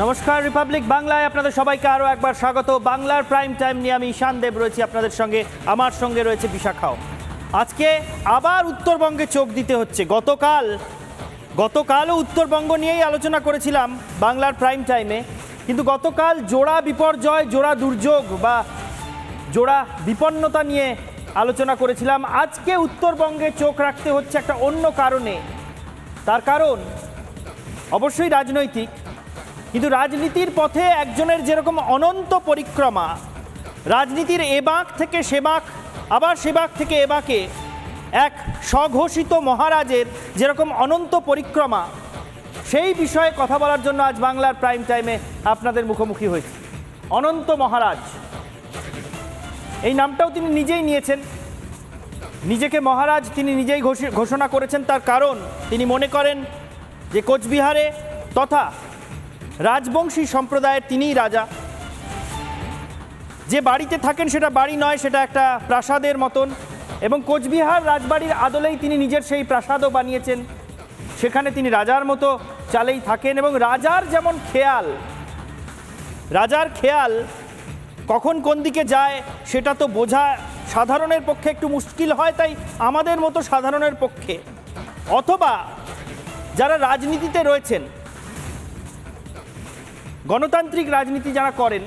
নমস্কার, রিপাবলিক বাংলায় আপনাদের সবাইকে আরও একবার স্বাগত। বাংলার প্রাইম টাইম নিয়ে আমি ঈশান দেব রয়েছি আপনাদের সঙ্গে, আমার সঙ্গে রয়েছে বিশাখাও। আজকে আবার উত্তরবঙ্গে চোখ দিতে হচ্ছে। গতকালও উত্তরবঙ্গ নিয়েই আলোচনা করেছিলাম বাংলার প্রাইম টাইমে, কিন্তু গতকাল জোড়া বিপর্যয়, জোড়া দুর্যোগ বা জোড়া বিপন্নতা নিয়ে আলোচনা করেছিলাম। আজকে উত্তরবঙ্গে চোখ রাখতে হচ্ছে একটা অন্য কারণে। তার কারণ অবশ্যই রাজনৈতিক, কিন্তু রাজনীতির পথে একজনের যেরকম অনন্ত পরিক্রমা, রাজনীতির এ বাঁক থেকে সে বাঁক, আবার সে বাঁক থেকে এ বাঁকে এক স্বঘোষিত মহারাজের যেরকম অনন্ত পরিক্রমা, সেই বিষয়ে কথা বলার জন্য আজ বাংলার প্রাইম টাইমে আপনাদের মুখোমুখি হয়েছে। অনন্ত মহারাজ, এই নামটাও তিনি নিজেই নিয়েছেন, নিজেকে মহারাজ তিনি নিজেই ঘোষণা করেছেন। তার কারণ তিনি মনে করেন যে কোচবিহারে তথা রাজবংশী সম্প্রদায়ের তিনিই রাজা। যে বাড়িতে থাকেন সেটা বাড়ি নয়, সেটা একটা প্রাসাদের মতন, এবং কোচবিহার রাজবাড়ির আদলেই তিনি নিজের সেই প্রাসাদও বানিয়েছেন। সেখানে তিনি রাজার মতো চালেই থাকেন, এবং রাজার যেমন খেয়াল, রাজার খেয়াল কখন কোন দিকে যায় সেটা তো বোঝা সাধারণের পক্ষে একটু মুশকিল হয়, তাই আমাদের মতো সাধারণের পক্ষে অথবা যারা রাজনীতিতে রয়েছেন, গণতান্ত্রিক রাজনীতি যারা করেন,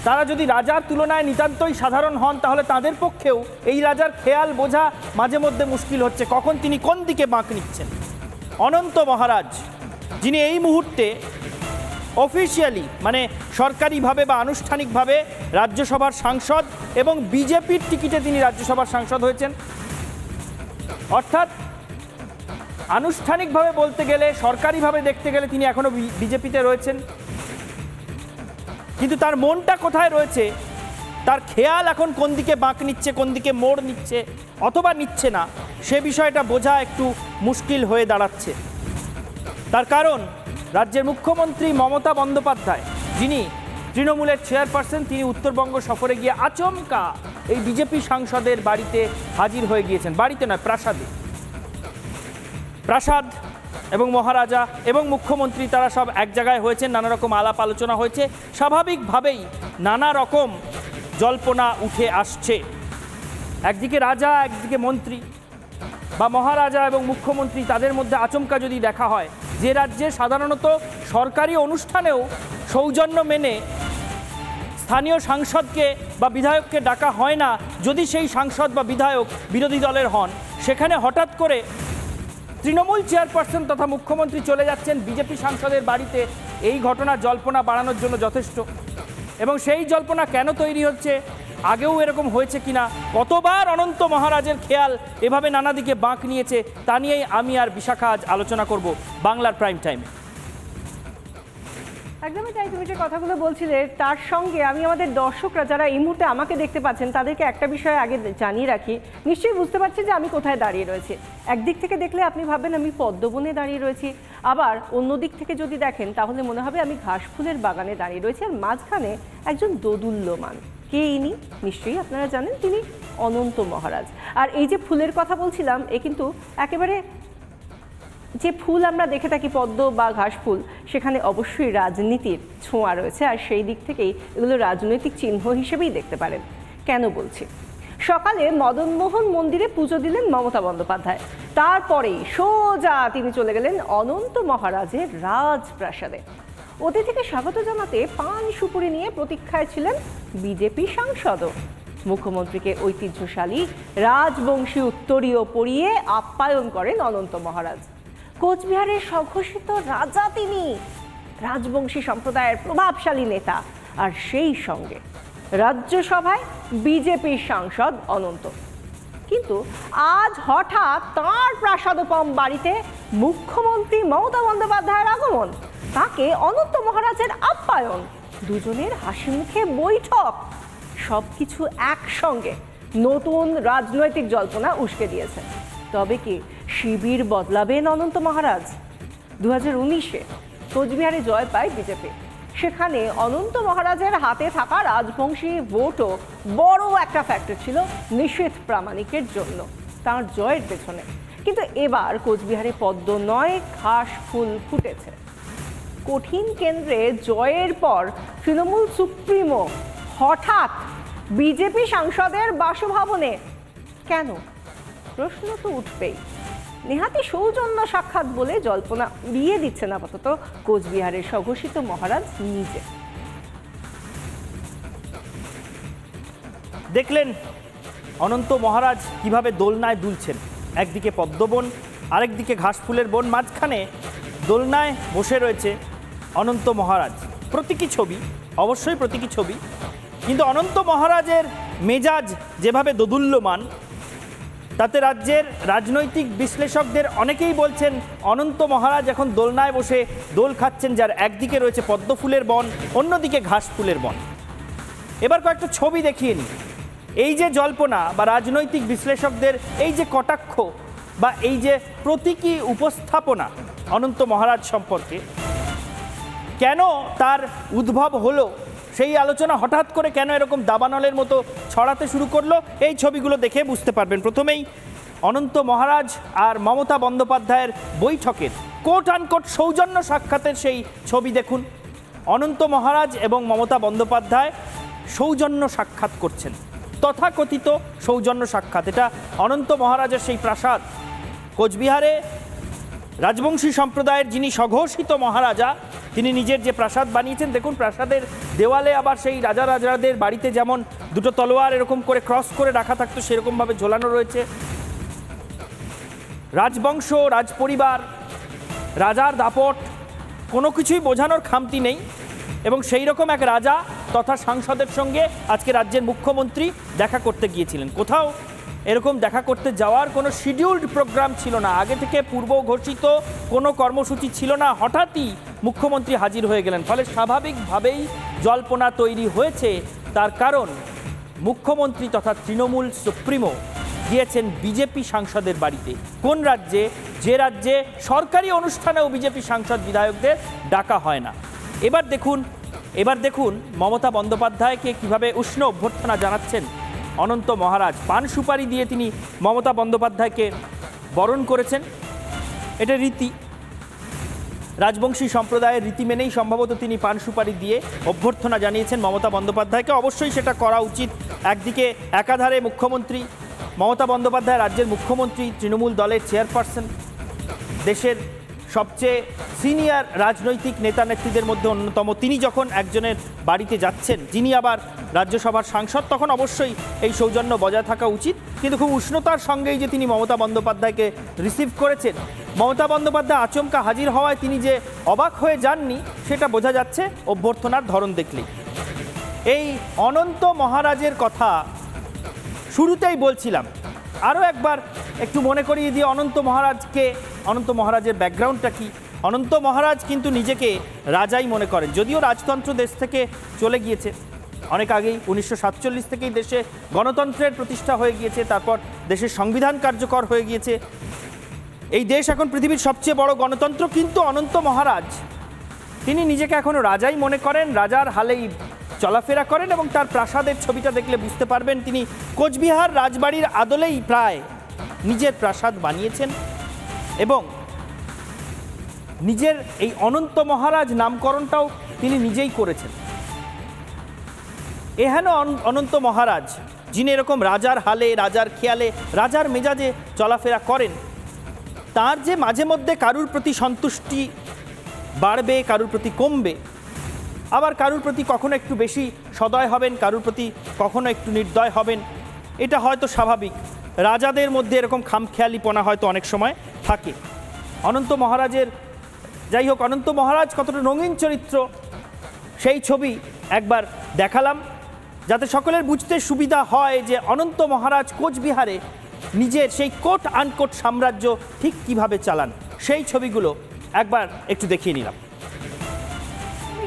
তারা যদি রাজার তুলনায় নিতান্তই সাধারণ হন, তাহলে তাদের পক্ষেও এই রাজার খেয়াল বোঝা মাঝে মধ্যে মুশকিল হচ্ছে, কখন তিনি কোন দিকে বাঁক নিচ্ছেন। অনন্ত মহারাজ, যিনি এই মুহূর্তে অফিসিয়ালি মানে সরকারিভাবে বা আনুষ্ঠানিকভাবে রাজ্যসভার সাংসদ, এবং বিজেপির টিকিটে তিনি রাজ্যসভার সাংসদ হয়েছেন। অর্থাৎ আনুষ্ঠানিকভাবে বলতে গেলে, সরকারিভাবে দেখতে গেলে তিনি এখনো বিজেপিতে রয়েছেন, কিন্তু তার মনটা কোথায় রয়েছে, তার খেয়াল এখন কোন দিকে বাঁক নিচ্ছে, কোন দিকে মোড় নিচ্ছে অথবা নিচ্ছে না, সে বিষয়টা বোঝা একটু মুশকিল হয়ে দাঁড়াচ্ছে। তার কারণ রাজ্যের মুখ্যমন্ত্রী মমতা বন্দ্যোপাধ্যায়, যিনি তৃণমূলের চেয়ারপারসন, তিনি উত্তরবঙ্গ সফরে গিয়ে আচমকা এই বিজেপি সাংসদের বাড়িতে হাজির হয়ে গিয়েছেন। বাড়িতে নয়, প্রাসাদে। প্রাসাদ এবং মহারাজা এবং মুখ্যমন্ত্রী তারা সব এক জায়গায় হয়েছেন, নানা রকম আলাপ আলোচনা হয়েছে। স্বাভাবিকভাবেই নানা রকম জল্পনা উঠে আসছে। একদিকে রাজা, একদিকে মন্ত্রী বা মহারাজা এবং মুখ্যমন্ত্রী, তাদের মধ্যে আচমকা যদি দেখা হয়, যে রাজ্যে সাধারণত সরকারি অনুষ্ঠানেও সৌজন্য মেনে স্থানীয় সাংসদকে বা বিধায়ককে ডাকা হয় না, যদি সেই সাংসদ বা বিধায়ক বিরোধী দলের হন, সেখানে হঠাৎ করে তৃণমূল চেয়ারপারসন তথা মুখ্যমন্ত্রী চলে যাচ্ছেন বিজেপি সাংসদের বাড়িতে, এই ঘটনা জল্পনা বাড়ানোর জন্য যথেষ্ট। এবং সেই জল্পনা কেন তৈরি হচ্ছে, আগেও এরকম হয়েছে কিনা, কতবার অনন্ত মহারাজের খেয়াল এভাবে নানা দিকে বাঁক নিয়েছে, তা নিয়েই আমি আর বিশাখা আজ আলোচনা করব বাংলার প্রাইম টাইমে। একদমই তাই, তুমি যে কথাগুলো বলছিলে তার সঙ্গে আমি আমাদের দর্শকরা যারা এই মুহূর্তে আমাকে দেখতে পাচ্ছেন তাদেরকে একটা বিষয় আগে জানিয়ে রাখি। নিশ্চয়ই বুঝতে পারছেন যে আমি কোথায় দাঁড়িয়ে রয়েছি। একদিক থেকে দেখলে আপনি ভাববেন আমি পদ্মবনে দাঁড়িয়ে রয়েছি, আবার অন্য দিক থেকে যদি দেখেন তাহলে মনে হবে আমি ঘাস ফুলের বাগানে দাঁড়িয়ে রয়েছি, আর মাঝখানে একজন দোদুল্যমান। কে ইনি? নিশ্চয়ই আপনারা জানেন, তিনি অনন্ত মহারাজ। আর এই যে ফুলের কথা বলছিলাম, এ কিন্তু একেবারে যে ফুল আমরা দেখে থাকি পদ্ম বা ঘাস ফুল, সেখানে অবশ্যই রাজনীতির ছোঁয়া রয়েছে, আর সেই দিক থেকেই এগুলো রাজনৈতিক চিহ্ন হিসেবেই দেখতে পারেন। কেন বলছি? সকালে মদনমোহন মন্দিরে পুজো দিলেন মমতা বন্দ্যোপাধ্যায়, তারপরেই সোজা তিনি চলে গেলেন অনন্ত মহারাজের রাজপ্রাসাদে। অতিথিকে স্বাগত জানাতে পান সুপুরি নিয়ে প্রতীক্ষায় ছিলেন বিজেপি সাংসদও। মুখ্যমন্ত্রীকে ঐতিহ্যশালী রাজবংশী উত্তরীয় পরিয়ে আপ্যায়ন করেন অনন্ত মহারাজ। কোচবিহারের স্বঘোষিত রাজা তিনি, রাজবংশী সম্প্রদায়ের প্রভাবশালী নেতা, আর সেই সঙ্গে রাজ্যসভায় বিজেপির সাংসদ অনন্ত। কিন্তু আজ হঠাৎ তাঁর প্রাসাদোপম বাড়িতে মুখ্যমন্ত্রী মমতা বন্দ্যোপাধ্যায়ের আগমন, তাকে অনন্ত মহারাজের আপ্যায়ন, দুজনের হাসি মুখে বৈঠক, সবকিছু একসঙ্গে নতুন রাজনৈতিক জল্পনা উস্কে দিয়েছে। তবে কি শিবির বদলাবেন অনন্ত মহারাজ? 2019-এ কোচবিহারে জয় পায় বিজেপি, সেখানে অনন্ত মহারাজের হাতে থাকা রাজবংশী ভোটও বড় একটা ফ্যাক্টর ছিল নিশীথ প্রামাণিকের জন্য, তাঁর জয়ের পেছনে। কিন্তু এবার কোচবিহারে পদ্ম নয়, ঘাস ফুল ফুটেছে। কঠিন কেন্দ্রে জয়ের পর তৃণমূল সুপ্রিমো হঠাৎ বিজেপি সাংসদের বাসভবনে কেন? প্রশ্ন তো উঠবেই। নেহাতি সৌজন্য সাক্ষাৎ বলে জল্পনা বিয়ে দিচ্ছেন আপাতত কোচবিহারের স্বঘোষিত মহারাজ নিজে। দেখলেন অনন্ত মহারাজ কিভাবে দোলনায় দুলছেন, একদিকে পদ্মবন আরেকদিকে ঘাসফুলের বন, মাঝখানে দোলনায় বসে রয়েছে অনন্ত মহারাজ। প্রতীকী ছবি, অবশ্যই প্রতীকী ছবি, কিন্তু অনন্ত মহারাজের মেজাজ যেভাবে দোদুল্যমান, তাতে রাজ্যের রাজনৈতিক বিশ্লেষকদের অনেকেই বলছেন অনন্ত মহারাজ এখন দোলনায় বসে দোল খাচ্ছেন, যার একদিকে রয়েছে পদ্মফুলের বন, অন্যদিকে ঘাসফুলের বন। এবার কয়েকটা ছবি দেখিয়ে নিই। এই যে জল্পনা বা রাজনৈতিক বিশ্লেষকদের এই যে কটাক্ষ বা এই যে প্রতীকী উপস্থাপনা অনন্ত মহারাজ সম্পর্কে, কেন তার উদ্ভব হলো, সেই আলোচনা হঠাৎ করে কেন এরকম দাবানলের মতো ছড়াতে শুরু করলো, এই ছবিগুলো দেখে বুঝতে পারবেন। প্রথমেই অনন্ত মহারাজ আর মমতা বন্দ্যোপাধ্যায়ের বৈঠকের কোট আনকোট সৌজন্য সাক্ষাতের সেই ছবি দেখুন। অনন্ত মহারাজ এবং মমতা বন্দ্যোপাধ্যায় সৌজন্য সাক্ষাৎ করছেন, তথাকথিত সৌজন্য সাক্ষাৎ। এটা অনন্ত মহারাজের সেই প্রাসাদ কোচবিহারে, রাজবংশী সম্প্রদায়ের যিনি স্বঘোষিত মহারাজা, তিনি নিজের যে প্রাসাদ বানিয়েছেন। দেখুন প্রাসাদের দেওয়ালে আবার সেই রাজা রাজাদের বাড়িতে যেমন দুটো তলোয়ার এরকম করে ক্রস করে রাখা থাকতো, সেরকমভাবে ঝোলানো রয়েছে। রাজবংশ, রাজপরিবার, রাজার দাপট, কোনো কিছুই বোঝানোর খামতি নেই। এবং সেই রকম এক রাজা তথা সাংসদের সঙ্গে আজকে রাজ্যের মুখ্যমন্ত্রী দেখা করতে গিয়েছিলেন। কোথাও এরকম দেখা করতে যাওয়ার কোনো শিডিউলড প্রোগ্রাম ছিল না, আগে থেকে পূর্ব ঘোষিত কোনো কর্মসূচি ছিল না, হঠাৎই মুখ্যমন্ত্রী হাজির হয়ে গেলেন। ফলে স্বাভাবিকভাবেই জল্পনা তৈরি হয়েছে। তার কারণ মুখ্যমন্ত্রী তথা তৃণমূল সুপ্রিমো গিয়েছেন বিজেপি সাংসদের বাড়িতে। কোন রাজ্যে? যে রাজ্যে সরকারি অনুষ্ঠানেও বিজেপি সাংসদ বিধায়কদের ডাকা হয় না। এবার দেখুন মমতা বন্দ্যোপাধ্যায়কে কিভাবে উষ্ণ অভ্যর্থনা জানাচ্ছেন অনন্ত মহারাজ। পান সুপারি দিয়ে তিনি মমতা বন্দ্যোপাধ্যায়কে বরণ করেছেন। এটা রীতি, রাজবংশী সম্প্রদায়ের রীতি মেনেই সম্ভবত তিনি পান সুপারি দিয়ে অভ্যর্থনা জানিয়েছেন মমতা বন্দ্যোপাধ্যায়কে। অবশ্যই সেটা করা উচিত। একদিকে একাধারে মুখ্যমন্ত্রী মমতা বন্দ্যোপাধ্যায়, রাজ্যের মুখ্যমন্ত্রী, তৃণমূল দলের চেয়ারপারসন, দেশের সবচেয়ে সিনিয়র রাজনৈতিক নেতা নেত্রীদের মধ্যে অন্যতম, তিনি যখন একজনের বাড়িতে যাচ্ছেন যিনি আবার রাজ্যসভার সাংসদ, তখন অবশ্যই এই সৌজন্য বজায় থাকা উচিত। কিন্তু খুব উষ্ণতার সঙ্গেই যে তিনি মমতা বন্দ্যোপাধ্যায়কে রিসিভ করেছেন, মমতা বন্দ্যোপাধ্যায় আচমকা হাজির হওয়ায় তিনি যে অবাক হয়ে যাননি সেটা বোঝা যাচ্ছে অভ্যর্থনার ধরন দেখলেই। এই অনন্ত মহারাজের কথা শুরুতেই বলছিলাম, আরও একবার একটু মনে করিয়ে দিয়ে অনন্ত মহারাজকে, অনন্ত মহারাজের ব্যাকগ্রাউন্ডটা কি। অনন্ত মহারাজ কিন্তু নিজেকে রাজাই মনে করেন, যদিও রাজতন্ত্র দেশ থেকে চলে গিয়েছে অনেক আগেই। 1947 থেকেই দেশে গণতন্ত্রের প্রতিষ্ঠা হয়ে গিয়েছে, তারপর দেশের সংবিধান কার্যকর হয়ে গিয়েছে। এই দেশ এখন পৃথিবীর সবচেয়ে বড় গণতন্ত্র, কিন্তু অনন্ত মহারাজ তিনি নিজেকে এখনও রাজাই মনে করেন, রাজার হালেই চলাফেরা করেন। এবং তার প্রাসাদের ছবিটা দেখলে বুঝতে পারবেন তিনি কোচবিহার রাজবাড়ির আদলেই প্রায় নিজের প্রাসাদ বানিয়েছেন এবং নিজের এই অনন্ত মহারাজ নামকরণটাও তিনি নিজেই করেছেন। এহেন অনন্ত মহারাজ যিনি এরকম রাজার হালে, রাজার খেয়ালে, রাজার মেজাজে চলাফেরা করেন, তার যে মাঝে মধ্যে কারুর প্রতি সন্তুষ্টি বাড়বে, কারুর প্রতি কমবে, আবার কারুর প্রতি কখনো একটু বেশি সদয় হবেন, কারুর প্রতি কখনো একটু নির্দয় হবেন, এটা হয়তো স্বাভাবিক। রাজাদের মধ্যে এরকম খামখেয়ালিপনা হয়তো অনেক সময় থাকে। অনন্ত মহারাজের, যাই হোক, অনন্ত মহারাজ কতটা রঙিন চরিত্র সেই ছবি একবার দেখালাম, যাতে সকলের বুঝতে সুবিধা হয় যে অনন্ত মহারাজ কোচবিহারে নিজের সেই কোট আনকোট সাম্রাজ্য ঠিক কিভাবে চালান। সেই ছবিগুলো একবার একটু দেখিয়ে নিলাম।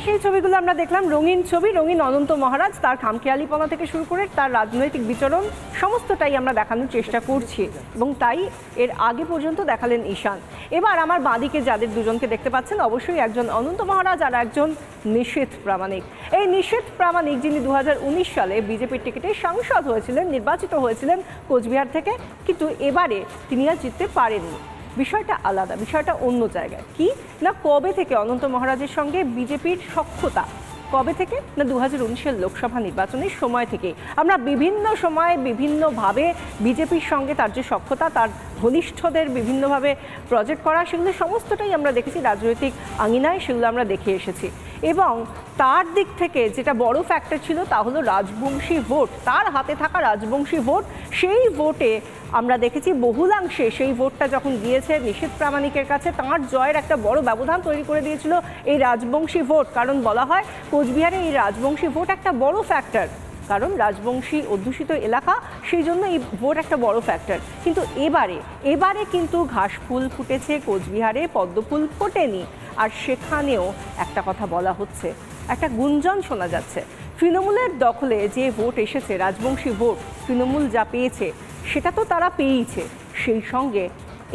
সেই ছবিগুলো আমরা দেখলাম, রঙিন ছবি, রঙিন অনন্ত মহারাজ, তার খামখেয়ালিপনা থেকে শুরু করে তার রাজনৈতিক বিচরণ সমস্তটাই আমরা দেখানোর চেষ্টা করছি এবং তাই এর আগে পর্যন্ত দেখালেন ঈশান। এবার আমার বাঁদিকে যাদের দুজনকে দেখতে পাচ্ছেন, অবশ্যই একজন অনন্ত মহারাজ আর একজন নিশীথ প্রামাণিক। এই নিশীথ প্রামাণিক যিনি 2019 সালে বিজেপির টিকিটে সাংসদ হয়েছিলেন, নির্বাচিত হয়েছিলেন কোচবিহার থেকে, কিন্তু এবারে তিনি আর জিততে পারেননি। বিষয়টা আলাদা, বিষয়টা অন্য জায়গায়। কি না, কবে থেকে অনন্ত মহারাজের সঙ্গে বিজেপির সখ্যতা, কবে থেকে না 2019-এর লোকসভা নির্বাচনের সময় থেকে আমরা বিভিন্ন সময়ে বিভিন্নভাবে বিজেপির সঙ্গে তার যে সখ্যতা, তার ঘনিষ্ঠদের বিভিন্নভাবে প্রজেক্ট করা, সেগুলো সমস্তটাই আমরা দেখেছি রাজনৈতিক আঙিনায়, সেগুলো আমরা দেখে এসেছি। এবং তার দিক থেকে যেটা বড় ফ্যাক্টর ছিল তা হলো রাজবংশী ভোট, তার হাতে থাকা রাজবংশী ভোট। সেই ভোটে আমরা দেখেছি বহুলাংশে সেই ভোটটা যখন গিয়েছে নিশীথ প্রামাণিকের কাছে, তাঁর জয়ের একটা বড় ব্যবধান তৈরি করে দিয়েছিল এই রাজবংশী ভোট। কারণ বলা হয় কোচবিহারে এই রাজবংশী ভোট একটা বড় ফ্যাক্টর, কারণ রাজবংশী অধ্যুষিত এলাকা, সেই জন্য এই ভোট একটা বড় ফ্যাক্টর। কিন্তু এবারে কিন্তু ঘাসফুল ফুটেছে কোচবিহারে, পদ্মফুল ফোটেনি। আর সেখানেও একটা কথা বলা হচ্ছে, একটা গুঞ্জন শোনা যাচ্ছে, তৃণমূলের দখলে যে ভোট এসেছে, রাজবংশী ভোট, তৃণমূল যা পেয়েছে সেটা তো তারা পেয়েছে, সেই সঙ্গে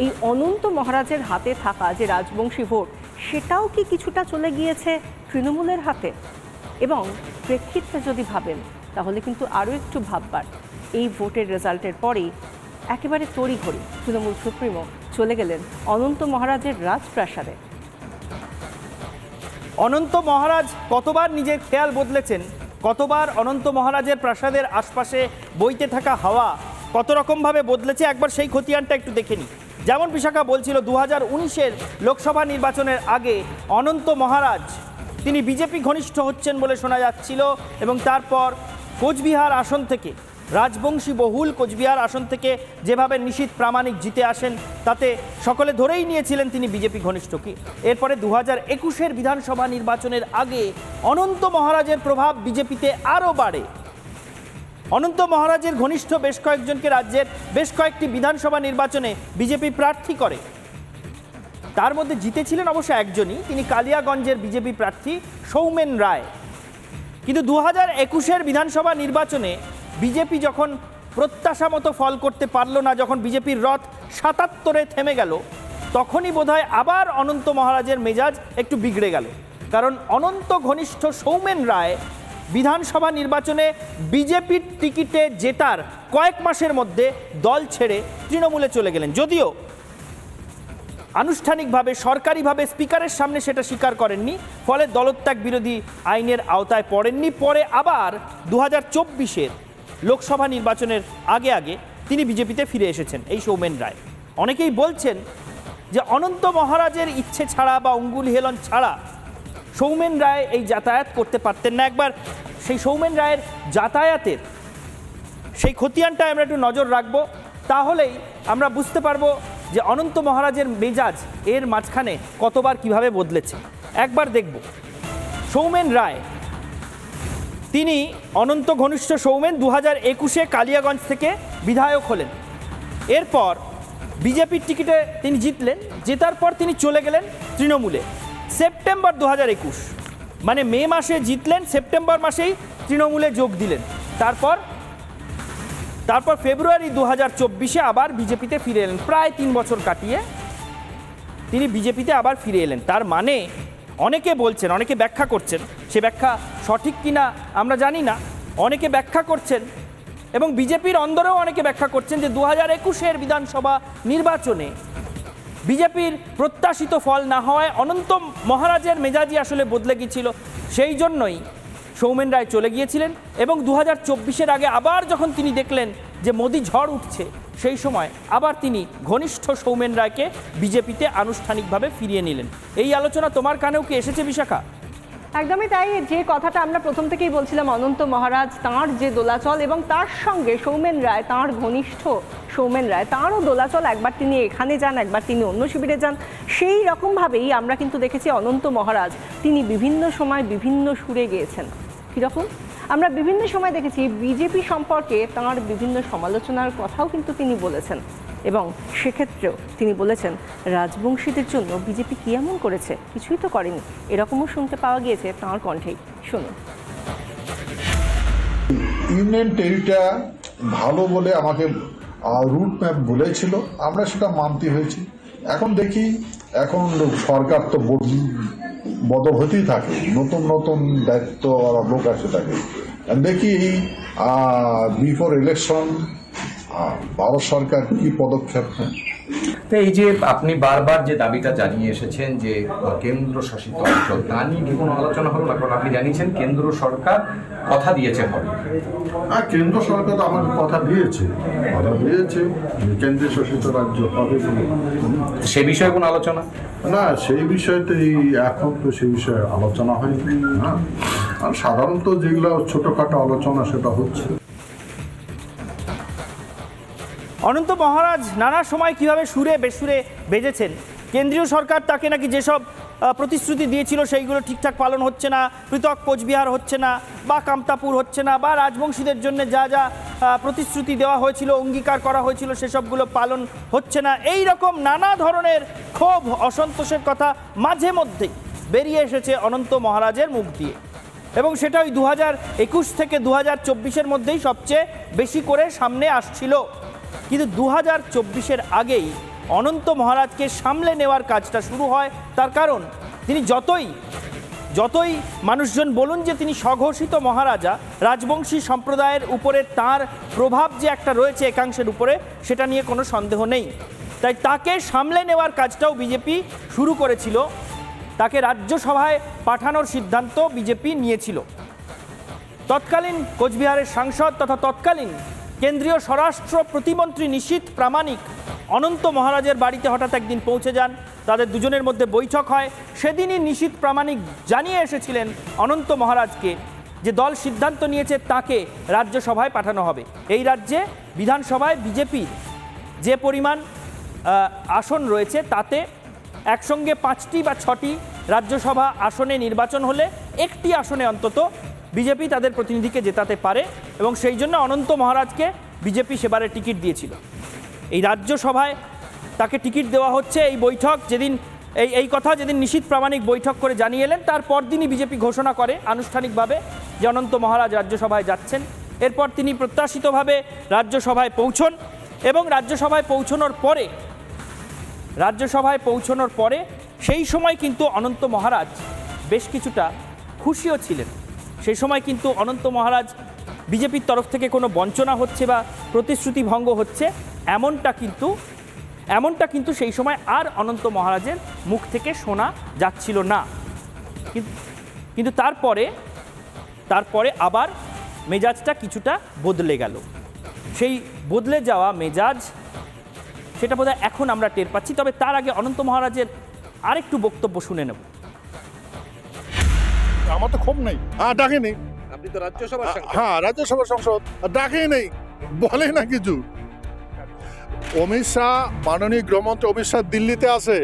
এই অনন্ত মহারাজের হাতে থাকা যে রাজবংশী ভোট, সেটাও কি কিছুটা চলে গিয়েছে তৃণমূলের হাতে? এবং প্রেক্ষিতে যদি ভাবেন তাহলে কিন্তু আরও একটু ভাববার, এই ভোটের রেজাল্টের পরেই একেবারে তড়িঘড়ি তৃণমূল সুপ্রিমো চলে গেলেন অনন্ত মহারাজের রাজপ্রাসাদে। অনন্ত মহারাজ কতবার নিজের খেয়াল বদলেছেন, কতবার অনন্ত মহারাজের প্রাসাদের আশপাশে বইতে থাকা হাওয়া কত রকমভাবে বদলেছে, একবার সেই খতিয়ানটা একটু দেখে নিই। যেমন বিশাখা বলছিল 2019-এর লোকসভা নির্বাচনের আগে অনন্ত মহারাজ তিনি বিজেপি ঘনিষ্ঠ হচ্ছেন বলে শোনা যাচ্ছিল, এবং তারপর কোচবিহার আসন থেকে, রাজবংশী বহুল কোচবিহার আসন থেকে যেভাবে নিশীথ প্রামাণিক জিতে আসেন, তাতে সকলে ধরেই নিয়েছিলেন তিনি বিজেপি ঘনিষ্ঠ। কি এরপরে 2021-এর বিধানসভা নির্বাচনের আগে অনন্ত মহারাজের প্রভাব বিজেপিতে আরও বাড়ে। অনন্ত মহারাজের ঘনিষ্ঠ বেশ কয়েকজনকে রাজ্যের বেশ কয়েকটি বিধানসভা নির্বাচনে বিজেপি প্রার্থী করে, তার মধ্যে জিতেছিলেন অবশ্য একজনই, তিনি কালিয়াগঞ্জের বিজেপি প্রার্থী সৌমেন রায়। কিন্তু 2021-এর বিধানসভা নির্বাচনে বিজেপি যখন প্রত্যাশা মতো ফল করতে পারল না, যখন বিজেপির রথ 77-এ থেমে গেল, তখনই বোধহয় আবার অনন্ত মহারাজের মেজাজ একটু বিগড়ে গেল। কারণ অনন্ত ঘনিষ্ঠ সৌমেন রায় বিধানসভা নির্বাচনে বিজেপির টিকিটে জেতার কয়েক মাসের মধ্যে দল ছেড়ে তৃণমূলে চলে গেলেন। যদিও আনুষ্ঠানিকভাবে সরকারিভাবে স্পিকারের সামনে সেটা স্বীকার করেননি, ফলে দলত্যাগ বিরোধী আইনের আওতায় পড়েননি। পরে আবার 2024-এর লোকসভা নির্বাচনের আগে তিনি বিজেপিতে ফিরে এসেছেন এই সৌমেন রায়। অনেকেই বলছেন যে অনন্ত মহারাজের ইচ্ছে ছাড়া বা অঙ্গুল হেলন ছাড়া সৌমেন রায় এই যাতায়াত করতে পারতেন না। একবার সেই সৌমেন রায়ের যাতায়াতের সেই খতিয়ানটা আমরা একটু নজর রাখবো, তাহলেই আমরা বুঝতে পারবো যে অনন্ত মহারাজের মেজাজ এর মাঝখানে কতবার কিভাবে বদলেছে। একবার দেখব সৌমেন রায়, তিনি অনন্ত ঘনিষ্ঠ সৌমেন 2021-এ কালিয়াগঞ্জ থেকে বিধায়ক হলেন। এরপর বিজেপির টিকিটে তিনি জিতলেন, জেতার পর তিনি চলে গেলেন তৃণমূলে। সেপ্টেম্বর 2021, মানে মে মাসে জিতলেন, সেপ্টেম্বর মাসেই তৃণমূলে যোগ দিলেন। তারপর ফেব্রুয়ারি 2024-এ আবার বিজেপিতে ফিরে এলেন। প্রায় 3 বছর কাটিয়ে তিনি বিজেপিতে আবার ফিরে এলেন। তার মানে অনেকে বলছেন, অনেকে ব্যাখ্যা করছেন, সে ব্যাখ্যা সঠিক কিনা আমরা জানি না, অনেকে ব্যাখ্যা করছেন এবং বিজেপির অন্দরেও অনেকে ব্যাখ্যা করছেন যে 2021-এর বিধানসভা নির্বাচনে বিজেপির প্রত্যাশিত ফল না হওয়ায় অনন্ত মহারাজের মেজাজি আসলে বদলে গিয়েছিল। সেই জন্যই সৌমেন রায় চলে গিয়েছিলেন এবং 2024-এর আগে আবার যখন তিনি দেখলেন যে মোদি ঝড় উঠছে, সেই সময় আবার তিনি ঘনিষ্ঠ সৌমেন রায়কে বিজেপিতে আনুষ্ঠানিকভাবে ফিরিয়ে নিলেন। এই আলোচনা তোমার কানেও কি এসেছে বিশাখা? একদমই তাই। যে কথাটা আমরা প্রথম থেকেই বলছিলাম, অনন্ত মহারাজ তাঁর যে দোলাচল এবং তার সঙ্গে সৌমেন রায়, তাঁর ঘনিষ্ঠ সৌমেন রায়, তাঁরও দোলাচল, একবার তিনি এখানে যান, একবার তিনি অন্য শিবিরে যান, সেই রকমভাবেই আমরা কিন্তু দেখেছি অনন্ত মহারাজ তিনি বিভিন্ন সময় বিভিন্ন সুরে গেয়েছেন। কীরকম? আমরা বিভিন্ন সময় দেখেছি বিজেপি সম্পর্কে তাঁর বিভিন্ন সমালোচনার কথাও কিন্তু তিনি বলেছেন, এবং সেক্ষেত্রেও তিনি বলেছেন রাজবংশীদের জন্য বিজেপি কী এমন করেছে, কিছুই তো করেনি, এরকমও শুনতে পাওয়া গিয়েছে তাঁর কণ্ঠেই। শুনুন। ইউনিয়ন টেরিটা ভালো বলে আমাকে রুট ম্যাপ বলেছিল, আমরা সেটা মানতে হয়েছি। এখন দেখি, এখন সরকার তো বদল হতেই থাকে, নতুন নতুন দায়িত্ব লোক আসে থাকে। দেখি বিফোর ইলেকশন ভারত সরকার কি পদক্ষেপ নেয়। তো এই যে আপনি বারবার যে দাবিটা জানিয়ে এসেছেন যে কেন্দ্র শাসিত অঞ্চল, তা নিয়ে কি কোনো আলোচনা হলো না? কারণ আপনি জানিয়েছেন কেন্দ্র সরকার কথা দিয়েছে হবে। কেন্দ্র সরকার তো আমাকে কথা দিয়েছে কেন্দ্রীয় শাসিত রাজ্য হবে বলে। সে বিষয়ে কোনো আলোচনা না, সেই বিষয়তে এখন তো সেই বিষয়ে আলোচনা হয়নি। হ্যাঁ, আর সাধারণত যেগুলো ছোটখাটো আলোচনা সেটা হচ্ছে। অনন্ত মহারাজ নানা সময় কিভাবে সুরে বেসুরে বেজেছেন। কেন্দ্রীয় সরকার তাকে নাকি যেসব প্রতিশ্রুতি দিয়েছিল সেইগুলো ঠিকঠাক পালন হচ্ছে না, পৃথক কোচবিহার হচ্ছে না, বা কামতাপুর হচ্ছে না, বা রাজবংশীদের জন্য যা যা প্রতিশ্রুতি দেওয়া হয়েছিল, অঙ্গীকার করা হয়েছিল, সেসবগুলো পালন হচ্ছে না। এই রকম নানা ধরনের ক্ষোভ অসন্তোষের কথা মাঝে মধ্যেই বেরিয়ে এসেছে অনন্ত মহারাজের মুখ দিয়ে, এবং সেটা ওই 2021 থেকে 2024-এর মধ্যেই সবচেয়ে বেশি করে সামনে আসছিল। কিন্তু 2024-এর আগেই অনন্ত মহারাজকে সামলে নেওয়ার কাজটা শুরু হয়। তার কারণ তিনি যতই মানুষজন বলুন যে তিনি স্বঘোষিত মহারাজা, রাজবংশী সম্প্রদায়ের উপরে তার প্রভাব যে একটা রয়েছে একাংশের উপরে, সেটা নিয়ে কোনো সন্দেহ নেই। তাই তাকে সামলে নেওয়ার কাজটাও বিজেপি শুরু করেছিল। তাকে রাজ্যসভায় পাঠানোর সিদ্ধান্ত বিজেপি নিয়েছিল। তৎকালীন কোচবিহারের সাংসদ তথা তৎকালীন কেন্দ্রীয় স্বরাষ্ট্র প্রতিমন্ত্রী নিশীথ প্রামাণিক অনন্ত মহারাজের বাড়িতে হঠাৎ একদিন পৌঁছে যান। তাদের দুজনের মধ্যে বৈঠক হয়। সেদিনই নিশীথ প্রামাণিক জানিয়ে এসেছিলেন অনন্ত মহারাজকে যে দল সিদ্ধান্ত নিয়েছে তাকে রাজ্যসভায় পাঠানো হবে। এই রাজ্যে বিধানসভায় বিজেপির যে পরিমাণ আসন রয়েছে তাতে একসঙ্গে 5টি বা 6টি রাজ্যসভা আসনে নির্বাচন হলে একটি আসনে অন্তত বিজেপি তাদের প্রতিনিধিকে জেতাতে পারে, এবং সেই জন্য অনন্ত মহারাজকে বিজেপি সেবারে টিকিট দিয়েছিল। এই রাজ্যসভায় তাকে টিকিট দেওয়া হচ্ছে। এই বৈঠক যেদিন এই কথা যেদিন নিশীথ প্রামাণিক বৈঠক করে জানিয়ে এলেন, তার পরদিনই বিজেপি ঘোষণা করে আনুষ্ঠানিকভাবে যে অনন্ত মহারাজ রাজ্যসভায় যাচ্ছেন। এরপর তিনি প্রত্যাশিতভাবে রাজ্যসভায় পৌঁছন, এবং রাজ্যসভায় পৌঁছনোর পরে সেই সময় কিন্তু অনন্ত মহারাজ বেশ কিছুটা খুশিও ছিলেন। সেই সময় কিন্তু অনন্ত মহারাজ বিজেপির তরফ থেকে কোনো বঞ্চনা হচ্ছে বা প্রতিশ্রুতি ভঙ্গ হচ্ছে এমনটা কিন্তু সেই সময় আর অনন্ত মহারাজের মুখ থেকে শোনা যাচ্ছিল না। কিন্তু তারপরে আবার মেজাজটা কিছুটা বদলে গেল। সেই বদলে যাওয়া মেজাজ সেটা বোধহয় এখন আমরা টের পাচ্ছি। তবে তার আগে অনন্ত মহারাজের আরেকটু বক্তব্য শুনে নেব। আমার তো ক্ষোভ নেই, ডাকেনি। আপনি তো রাজ্যসভার রাজ্যসভার সংসদ ডাকেই নেই, বলে না কিছু। অমিত শাহ, মাননীয় গৃহমন্ত্রী অমিত শাহ দিল্লিতে আসে,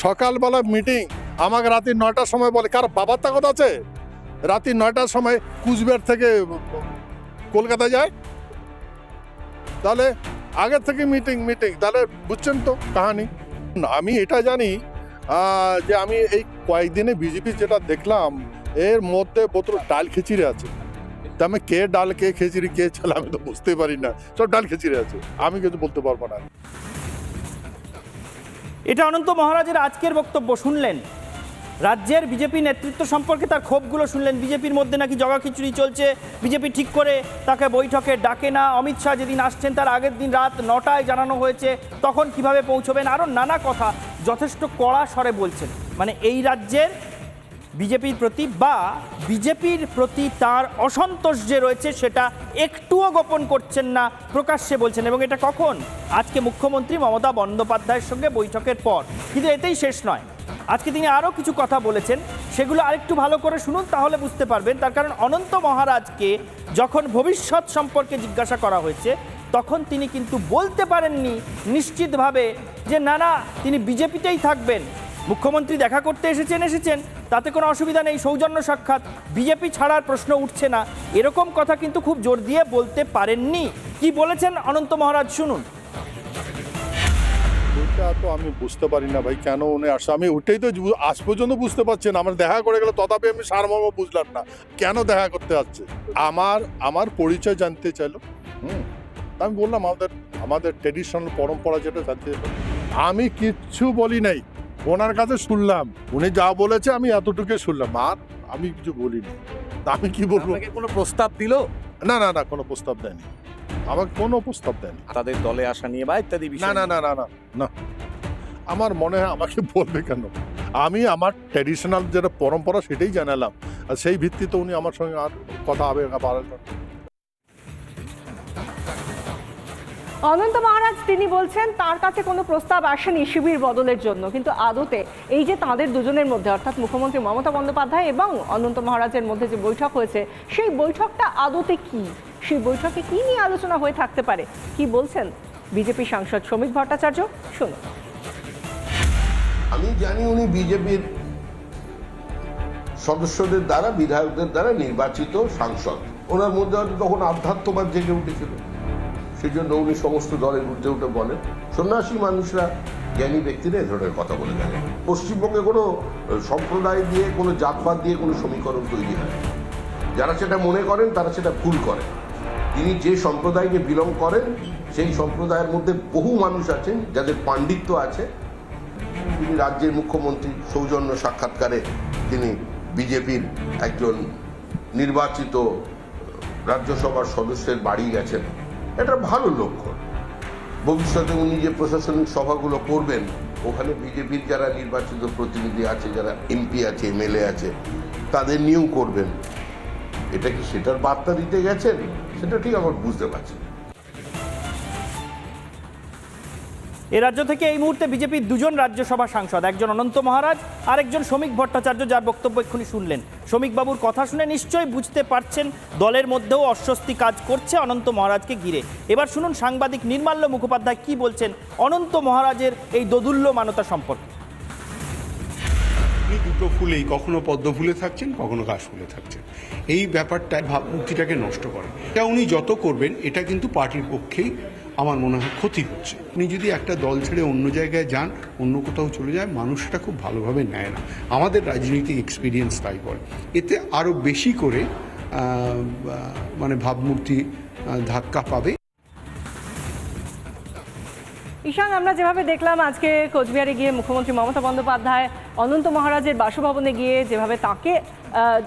সকালবেলা মিটিং, আমাকে রাতে 9টার সময় বলে। কার বাবার তাকত আছে রাতে 9টার সময় কুচবিহার থেকে কলকাতা যায়? তাহলে আগের থেকে মিটিং, তাহলে বুঝছেন তো কাহানি। আমি এটা জানি যে আমি এই কয়েকদিনে বিজেপি যেটা দেখলাম, এর মধ্যে বোতল ডাল খিচুড়ি আছে। তা আমি কে ডাল, কে খিচুড়ি, কে ছেলে আমি তো বুঝতে পারি না। সব ডাল খিচুড়ি আছে, আমি কিছু বলতে পারবো না। এটা অনন্ত মহারাজের আজকের বক্তব্য শুনলেন। রাজ্যের বিজেপি নেতৃত্ব সম্পর্কে তার ক্ষোভগুলো শুনলেন। বিজেপির মধ্যে নাকি জগা খিচুড়ি চলছে, বিজেপি ঠিক করে তাকে বৈঠকে ডাকে না, অমিত শাহ যেদিন আসছেন তার আগের দিন রাত 9টায় জানানো হয়েছে তখন কিভাবে পৌঁছবেন, আরও নানা কথা যথেষ্ট কড়া স্বরে বলছেন। মানে এই রাজ্যের বিজেপির প্রতি বা বিজেপির প্রতি তার অসন্তোষ যে রয়েছে সেটা একটুও গোপন করছেন না, প্রকাশ্যে বলছেন। এবং এটা কখন? আজকে মুখ্যমন্ত্রী মমতা বন্দ্যোপাধ্যায়ের সঙ্গে বৈঠকের পর। কিন্তু এতেই শেষ নয়, আজকে তিনি আরও কিছু কথা বলেছেন, সেগুলো আরেকটু ভালো করে শুনুন, তাহলে বুঝতে পারবেন। তার কারণ অনন্ত মহারাজকে যখন ভবিষ্যৎ সম্পর্কে জিজ্ঞাসা করা হয়েছে তখন তিনি কিন্তু বলতে পারেননি নিশ্চিতভাবে যে না তিনি বিজেপিতেই থাকবেন। মুখ্যমন্ত্রী দেখা করতে এসেছেন, তাতে কোনো অসুবিধা নেই, সৌজন্য সাক্ষাৎ, বিজেপি ছাড়ার প্রশ্ন উঠছে না, এরকম কথা কিন্তু খুব জোর দিয়ে বলতে পারেননি। কি বলেছেন অনন্ত মহারাজ শুনুন। ওইটা তো আমি বুঝতে পারি না ভাই, কেন উনি আসছে। আমি ওইটাই তো আজ পর্যন্ত বুঝতে পারছি না। আমার দেখা করে গেল, তথাপি আমি সারমর্ম বুঝলাম না কেন দেখা করতে যাচ্ছে। আমার পরিচয় জানতে চাইলো। আমি বললাম আমাদের ট্রেডিশনাল পরম্পরা যেটা জানতে চাইলো। আমি কিচ্ছু বলি নাই, ওনার কাছে শুনলাম। উনি যা বলেছে আমি এতটুকু শুনলাম, আর আমি কিছু বলিনি। আমি কি বলবো? কোনো প্রস্তাব দিল? না, কোনো প্রস্তাব দেয়নি। আমাকে কোনো প্রস্তাব দেন তাদের দলে আসা নিয়ে বা ইত্যাদি না বিষয় না না না না না আমার মনে হয় আমাকে বলবে কেন? আমি আমার ট্র্যাডিশনাল যেটা পরম্পরা সেটাই জানালাম, আর সেই ভিত্তিতে উনি আমার সঙ্গে আর কথা হবে পারেন না। অনন্ত মহারাজ তিনি বলছেন তার কাছে কোনো প্রস্তাব আসেনি শিবির বদলের জন্য, কিন্তু আদতে এই যে তাদের দুজনের মধ্যে অর্থাৎ মুখ্যমন্ত্রী মমতা বন্দ্যোপাধ্যায় এবং অনন্ত মহারাজের মধ্যে যে বৈঠক হয়েছে সেই বৈঠকটা আদতে কি, সেই বৈঠকে কি নিয়ে আলোচনা হয়ে থাকতে পারে, কি বলছেন বিজেপি সাংসদ শ্রমিক ভট্টাচার্য, শুনুন। আমি জানি উনি বিজেপির সদস্যদের দ্বারা, বিধায়কদের দ্বারা নির্বাচিত সাংসদ। ওনার মধ্যে হয়তো তখন আধ্যাত্মবাদ জেগে উঠেছিল, সেই জন্য উনি সমস্ত দলের ঊর্ধ্বে উঠে বলেন। সন্ন্যাসী মানুষরা, জ্ঞানী ব্যক্তিরা এ ধরনের কথা বলে থাকেন। পশ্চিমবঙ্গে কোনো সম্প্রদায় দিয়ে, কোনো জাতপাত দিয়ে কোনো সমীকরণ তৈরি হয়। যারা সেটা মনে করেন তারা সেটা ভুল করেন। তিনি যে সম্প্রদায়কে বিলং করেন সেই সম্প্রদায়ের মধ্যে বহু মানুষ আছেন যাদের পাণ্ডিত্য আছে। তিনি রাজ্যের মুখ্যমন্ত্রী, সৌজন্য সাক্ষাৎকারে তিনি বিজেপির একজন নির্বাচিত রাজ্যসভার সদস্যের বাড়ি গেছেন, এটা ভালো লক্ষণ। ভবিষ্যতে উনি যে প্রশাসনিক সভাগুলো করবেন ওখানে বিজেপির যারা নির্বাচিত প্রতিনিধি আছে, যারা এমপি আছে, এমএলএ আছে, তাদের নিয়েও করবেন। এটা কি সেটার বার্তা দিতে গেছেন? সেটা ঠিক আমার বুঝতে পারছি না। এ রাজ্য থেকে এই মুহূর্তে বিজেপির দুজন রাজ্যসভা সাংসদ, একজন অনন্ত মহারাজ আর একজন শ্রমিক ভট্টাচার্য, যার বক্তব্য এক্ষুনি শুনলেন। শ্রমিক বাবুর কথা শুনে নিশ্চয়ই বুঝতে পারছেন দলের মধ্যেও অস্বস্তি কাজ করছে অনন্ত মহারাজকে ঘিরে। এবার শুনুন সাংবাদিক নির্মাল্য মুখোপাধ্যায় কি বলছেন অনন্ত মহারাজের এই দোদুল্যমানতা সম্পর্কে। আপনি দুটো ফুলেই, কখনো পদ্ম ফুলে থাকছেন, কখনো ঘাস ফুলে থাকছেন। এই ব্যাপারটা ভাবমূর্তিটাকে নষ্ট করে। এটা উনি যত করবেন এটা কিন্তু পার্টির পক্ষেই আমার মনে হয় ক্ষতি হচ্ছে। উনি যদি একটা দল ছেড়ে অন্য জায়গায় যান, অন্য কোথাও চলে যায়, মানুষ সেটা খুব ভালোভাবে নেয় না। আমাদের রাজনৈতিক এক্সপিরিয়েন্স তাই বলে। এতে আরও বেশি করে মানে ভাবমূর্তি ধাক্কা পাবে। ঈশান, আমরা যেভাবে দেখলাম আজকে কোচবিহারে গিয়ে মুখ্যমন্ত্রী মমতা বন্দ্যোপাধ্যায় অনন্ত মহারাজের বাসভবনে গিয়ে যেভাবে তাকে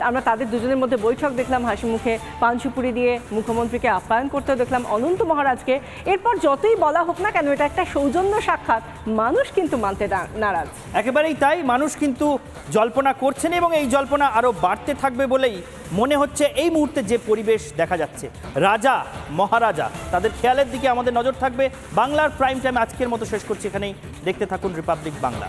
আমরা তাদের দুজনের মধ্যে বৈঠক দেখলাম, হাসি মুখে পান সুপুরি দিয়ে মুখ্যমন্ত্রীকে আপ্যায়ন করতেও দেখলাম অনন্ত মহারাজকে। এরপর যতই বলা হোক না কেন এটা একটা সৌজন্য সাক্ষাৎ, মানুষ কিন্তু মানতে নারাজ। একেবারেই তাই, মানুষ কিন্তু জল্পনা করছেন এবং এই জল্পনা আরও বাড়তে থাকবে বলেই মনে হচ্ছে। এই মুহূর্তে যে পরিবেশ দেখা যাচ্ছে, রাজা মহারাজা তাদের খেয়ালের দিকে আমাদের নজর থাকবে। বাংলার প্রাইম টাইম আজকের মতো শেষ করছি এখানেই। দেখতে থাকুন রিপাবলিক বাংলা।